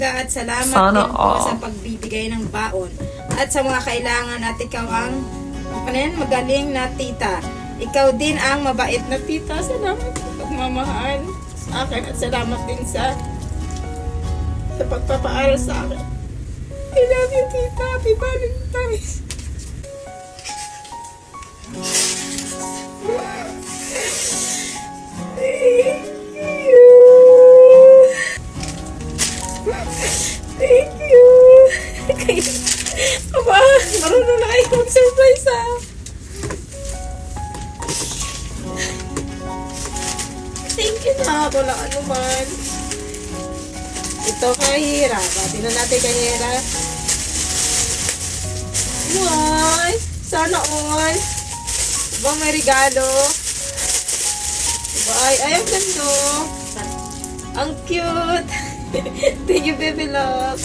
At salamat Sana din po sa pagbibigay ng baon. At sa mga kailangan at ikaw ang magaling na tita. Ikaw din ang mabait na tita. Salamat sa pagmamahal sa akin at salamat din sa pagpapaaral sa akin. I love you, tita. Happy Valentine's. Thank you. Aba, marunong na kayo mag-surprise ha. Thank you na. Wala ka naman. Ito kay Hira. Bati na natin kay Hira. Why? Sana all. Diba may regalo? Diba? Ay, ang ganda. Ang cute. Thank you, baby love.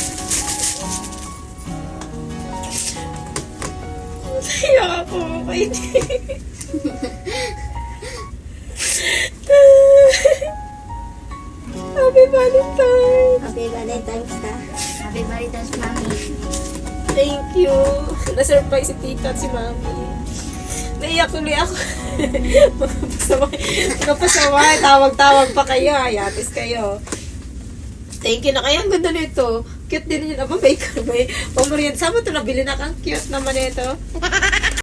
Iyak ako. Happy Valentine's. Happy Valentine's ta. Happy Valentine's, Mami. Thank you. Na-surprise si tita at si mami. Naiyak tuloy ako. Kapasaway. Tawag-tawag pa kayo. Hayatis kayo. Thank you na kaya. Ang ganda nito. Cute din yun. Aba, may pamariyan. Saan mo ito nabili na kang cute naman ito?